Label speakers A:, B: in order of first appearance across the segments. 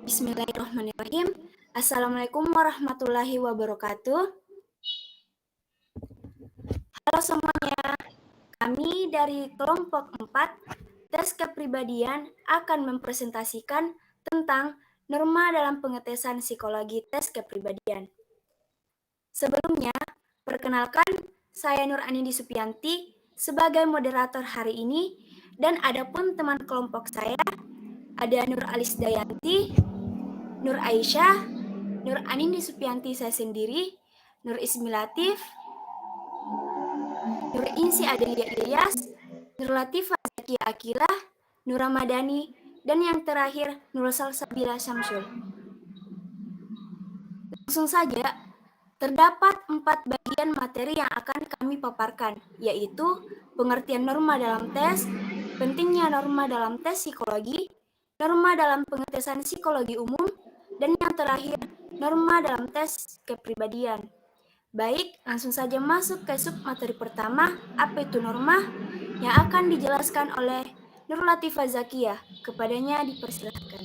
A: Bismillahirrahmanirrahim. Assalamualaikum warahmatullahi wabarakatuh. Halo semuanya, kami dari kelompok 4 tes kepribadian akan mempresentasikan tentang norma dalam pengetesan psikologi tes kepribadian. Sebelumnya, perkenalkan saya Nur Anindi Supianti sebagai moderator hari ini dan adapun teman kelompok saya ada Nur Alis Dayanti, Nur Aisyah, Nur Anindi Supianti saya sendiri, Nur Ismi Latif, Nur Insi Adelia Ilyas, Nur Latifah Zakia Akilah, Nur Ramadhani, dan yang terakhir Nur Salsabila Syamsul. Langsung saja, terdapat 4 bagian materi yang akan kami paparkan, yaitu pengertian norma dalam tes, pentingnya norma dalam tes psikologi, norma dalam pengetesan psikologi umum, dan yang terakhir, norma dalam tes kepribadian. Baik, langsung saja masuk ke sub materi pertama, apa itu norma, yang akan dijelaskan oleh Nur Latifah Zakia. Kepadanya dipersilakan.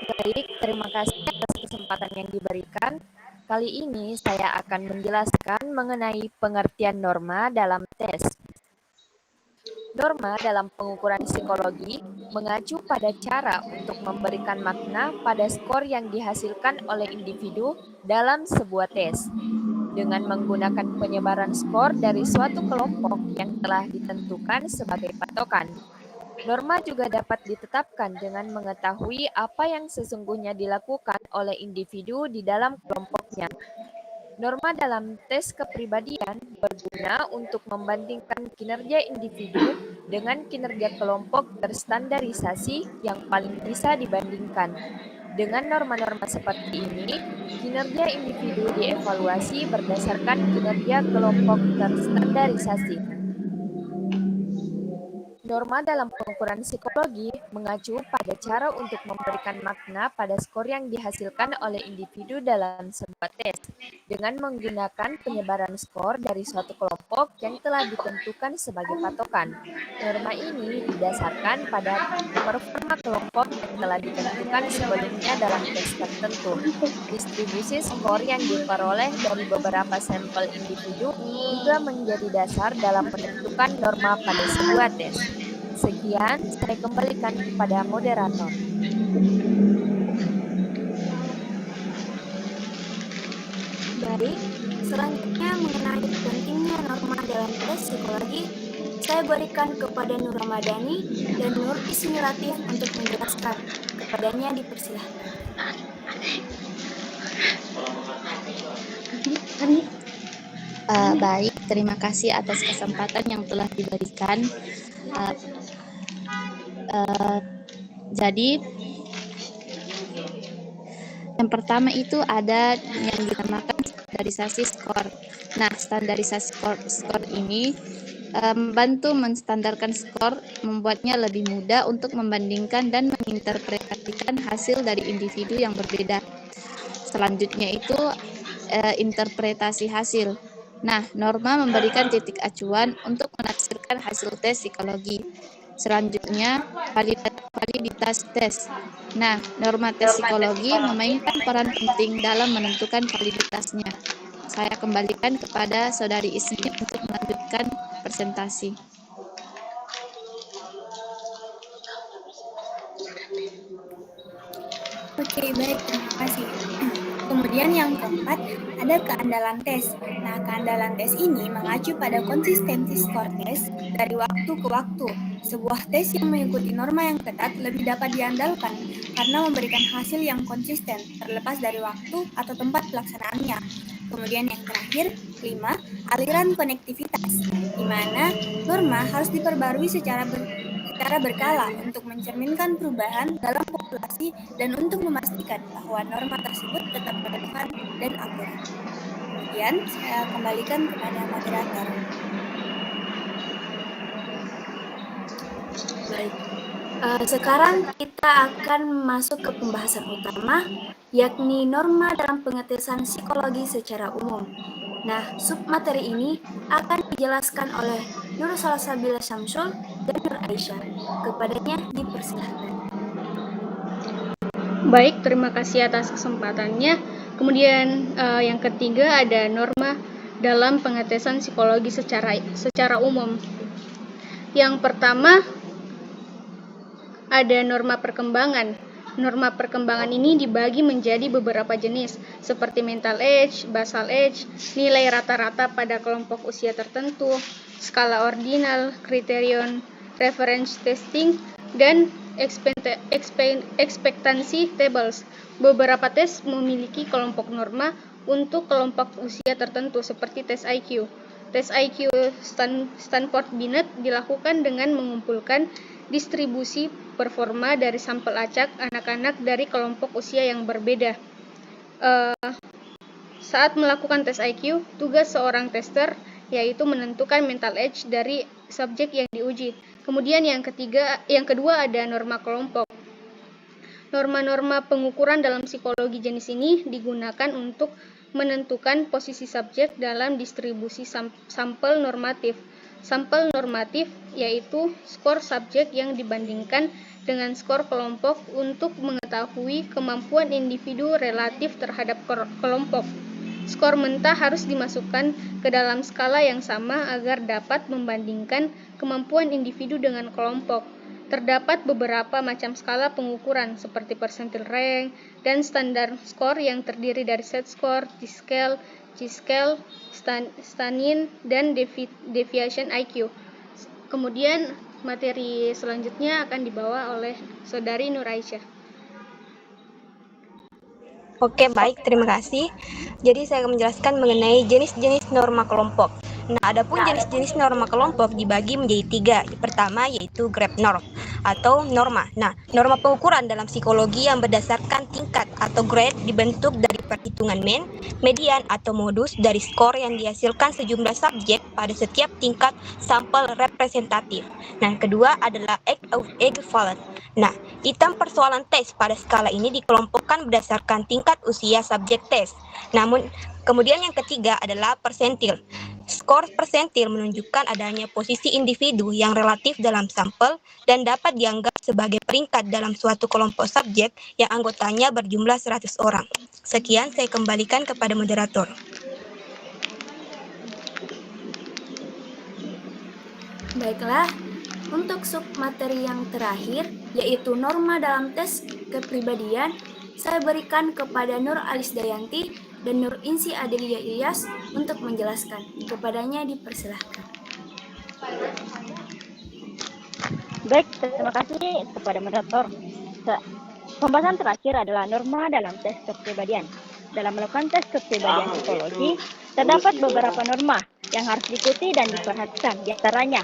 B: Baik, terima kasih atas kesempatan yang diberikan. Kali ini saya akan menjelaskan mengenai pengertian norma dalam tes. Norma dalam pengukuran psikologi mengacu pada cara untuk memberikan makna pada skor yang dihasilkan oleh individu dalam sebuah tes. Dengan menggunakan penyebaran skor dari suatu kelompok yang telah ditentukan sebagai patokan. Norma juga dapat ditetapkan dengan mengetahui apa yang sesungguhnya dilakukan oleh individu di dalam kelompoknya. Norma dalam tes kepribadian berguna untuk membandingkan kinerja individu dengan kinerja kelompok terstandarisasi yang paling bisa dibandingkan. Dengan norma-norma seperti ini, kinerja individu dievaluasi berdasarkan kinerja kelompok terstandarisasi. Norma dalam pengukuran psikologi mengacu pada cara untuk memberikan makna pada skor yang dihasilkan oleh individu dalam sebuah tes, dengan menggunakan penyebaran skor dari suatu kelompok yang telah ditentukan sebagai patokan. Norma ini didasarkan pada performa kelompok yang telah ditentukan sebelumnya dalam tes tertentu. Distribusi skor yang diperoleh dari beberapa sampel individu juga menjadi dasar dalam menentukan norma pada sebuah tes. Sekian, saya kembalikan kepada moderator.
A: Baik, selanjutnya mengenai pentingnya norma dalam tes psikologi, saya berikan kepada Nur Ramadhani dan Nur Ismi Latif untuk menjelaskan. Kepadanya dipersilahkan.
C: Baik, terima kasih atas kesempatan yang telah diberikan. Jadi, yang pertama itu ada yang dinamakan standarisasi skor. Nah, standarisasi skor ini membantu menstandarkan skor, membuatnya lebih mudah untuk membandingkan dan menginterpretasikan hasil dari individu yang berbeda. Selanjutnya itu interpretasi hasil. Nah, norma memberikan titik acuan untuk menafsirkan hasil tes psikologi. Selanjutnya, validitas tes. Nah, norma tes psikologi memainkan peran penting dalam menentukan validitasnya. Saya kembalikan kepada Saudari Ismi untuk melanjutkan presentasi.
D: Oke, baik, terima kasih. Kemudian yang keempat, ada keandalan tes. Nah, keandalan tes ini mengacu pada konsistensi skor tes dari waktu ke waktu. Sebuah tes yang mengikuti norma yang ketat lebih dapat diandalkan karena memberikan hasil yang konsisten, terlepas dari waktu atau tempat pelaksanaannya. Kemudian yang terakhir, 5, aliran konektivitas, di mana norma harus diperbarui secara berkala untuk mencerminkan perubahan dalam populasi dan untuk memastikan bahwa norma tersebut tetap relevan dan akurat. Kemudian saya kembalikan kepada moderator.
A: Baik, sekarang kita akan masuk ke pembahasan utama, yakni norma dalam pengetesan psikologi secara umum. Nah, sub materi ini akan dijelaskan oleh Nur Salsabila Syamsul dan Nur Aisyah. Kepadanya dipersilahkan.
E: Baik, terima kasih atas kesempatannya. Kemudian yang ketiga ada norma dalam pengetesan psikologi secara umum. Yang pertama ada norma perkembangan. Norma perkembangan ini dibagi menjadi beberapa jenis, seperti mental age, basal age, nilai rata-rata pada kelompok usia tertentu, skala ordinal, kriterion reference testing, dan ekspektansi tables. Beberapa tes memiliki kelompok norma untuk kelompok usia tertentu, seperti tes IQ. Tes IQ Stanford Binet dilakukan dengan mengumpulkan distribusi performa dari sampel acak anak-anak dari kelompok usia yang berbeda. Saat melakukan tes IQ, tugas seorang tester yaitu menentukan mental age dari subjek yang diuji. Kemudian yang kedua ada norma kelompok. Norma-norma pengukuran dalam psikologi jenis ini digunakan untuk menentukan posisi subjek dalam distribusi sampel normatif. Sampel normatif yaitu skor subjek yang dibandingkan dengan skor kelompok untuk mengetahui kemampuan individu relatif terhadap kelompok. Skor mentah harus dimasukkan ke dalam skala yang sama agar dapat membandingkan kemampuan individu dengan kelompok. Terdapat beberapa macam skala pengukuran seperti percentile rank dan standar skor yang terdiri dari set score, T-scale, G-scale, Stannin, dan deviation IQ. Kemudian materi selanjutnya akan dibawa oleh Saudari Nur Aisyah.
F: Oke, baik, terima kasih. Jadi saya akan menjelaskan mengenai jenis-jenis norma kelompok. Nah, adapun jenis-jenis norma kelompok dibagi menjadi 3. Yang pertama yaitu grade norm atau norma. Nah, norma pengukuran dalam psikologi yang berdasarkan tingkat atau grade dibentuk dari perhitungan mean, median atau modus dari skor yang dihasilkan sejumlah subjek pada setiap tingkat sampel representatif. Nah, yang kedua adalah equivalent. Nah, item persoalan tes pada skala ini dikelompokkan berdasarkan tingkat usia subjek tes. Namun, kemudian yang ketiga adalah persentil. Skor persentil menunjukkan adanya posisi individu yang relatif dalam sampel dan dapat dianggap sebagai peringkat dalam suatu kelompok subjek yang anggotanya berjumlah 100 orang. Sekian, saya kembalikan kepada moderator.
A: Baiklah, untuk submateri yang terakhir, yaitu norma dalam tes kepribadian, saya berikan kepada Nur Alisdayanti dan Nur Insi Adelia Ilyas untuk menjelaskan. Kepadanya dipersilahkan.
G: Baik, terima kasih kepada moderator. Pembahasan terakhir adalah norma dalam tes kepribadian. Dalam melakukan tes kepribadian psikologi, terdapat beberapa norma yang harus diikuti dan diperhatikan. Di antaranya,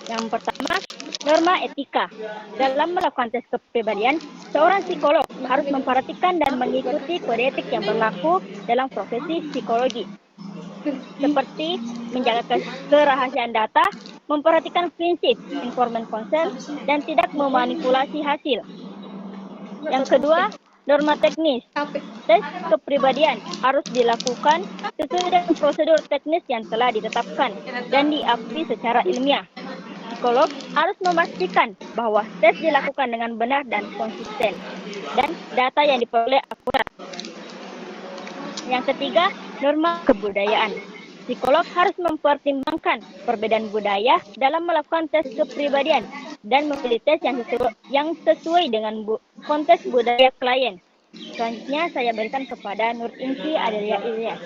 G: yang pertama, norma etika. Dalam melakukan tes kepribadian, seorang psikolog harus memperhatikan dan mengikuti kode etik yang berlaku dalam profesi psikologi, seperti menjaga kerahasiaan data, memperhatikan prinsip informed consent, dan tidak memanipulasi hasil. Yang kedua, norma teknis. Tes kepribadian harus dilakukan sesuai dengan prosedur teknis yang telah ditetapkan dan diakui secara ilmiah. Psikolog harus memastikan bahwa tes dilakukan dengan benar dan konsisten, dan data yang diperoleh akurat. Yang ketiga, norma kebudayaan. Psikolog harus mempertimbangkan perbedaan budaya dalam melakukan tes kepribadian dan memilih tes yang sesuai dengan konteks budaya klien. Selanjutnya saya berikan kepada Nur Insi Adelia Ilyas.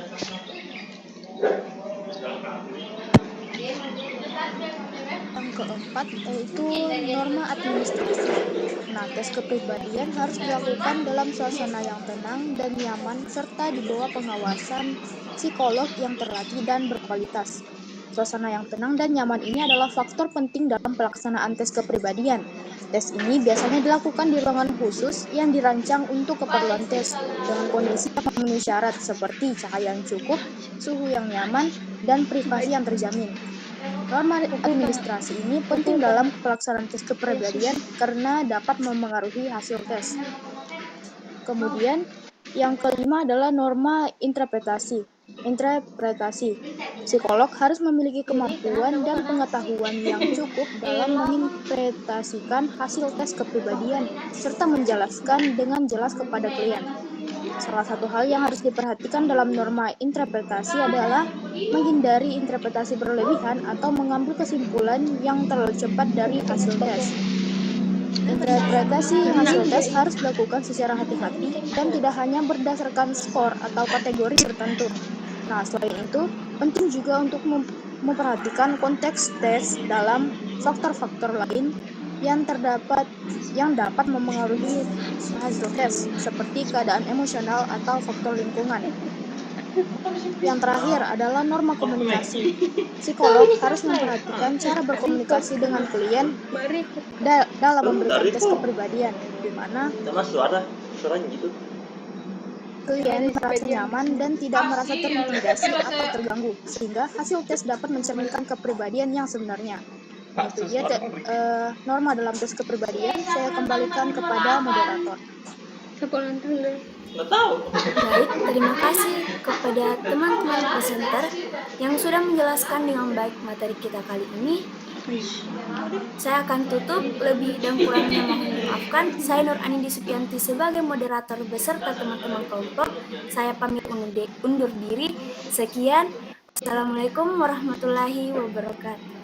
H: Yang keempat yaitu norma administrasi. Nah, tes kepribadian harus dilakukan dalam suasana yang tenang dan nyaman serta di bawah pengawasan psikolog yang terlatih dan berkualitas. Suasana yang tenang dan nyaman ini adalah faktor penting dalam pelaksanaan tes kepribadian. Tes ini biasanya dilakukan di ruangan khusus yang dirancang untuk keperluan tes dengan kondisi yang memenuhi syarat seperti cahaya yang cukup, suhu yang nyaman, dan privasi yang terjamin. Norma administrasi ini penting dalam pelaksanaan tes kepribadian karena dapat memengaruhi hasil tes. Kemudian, yang kelima adalah norma interpretasi. Interpretasi. Psikolog harus memiliki kemampuan dan pengetahuan yang cukup dalam menginterpretasikan hasil tes kepribadian, serta menjelaskan dengan jelas kepada klien. Salah satu hal yang harus diperhatikan dalam norma interpretasi adalah menghindari interpretasi berlebihan atau mengambil kesimpulan yang terlalu cepat dari hasil tes. Interpretasi hasil tes harus dilakukan secara hati-hati dan tidak hanya berdasarkan skor atau kategori tertentu. Nah, selain itu, penting juga untuk memperhatikan konteks tes dalam faktor-faktor lain yang dapat mempengaruhi hasil tes, seperti keadaan emosional atau faktor lingkungan. Yang terakhir adalah norma komunikasi. Psikolog harus memperhatikan cara berkomunikasi dengan klien dalam memberikan tes kepribadian, di mana klien merasa nyaman dan tidak merasa terintimidasi atau terganggu, sehingga hasil tes dapat mencerminkan kepribadian yang sebenarnya. Itu dia norma dalam tes kepribadian. Saya kembalikan kepada moderator.
A: Baik, terima kasih kepada teman-teman presenter yang sudah menjelaskan dengan baik materi kita kali ini. Saya akan tutup, lebih dan kurangnya mohon dimaafkan. Saya Nur Anindi Supianti sebagai moderator beserta teman-teman kelompok. Saya pamit undur diri. Sekian. Assalamualaikum warahmatullahi wabarakatuh.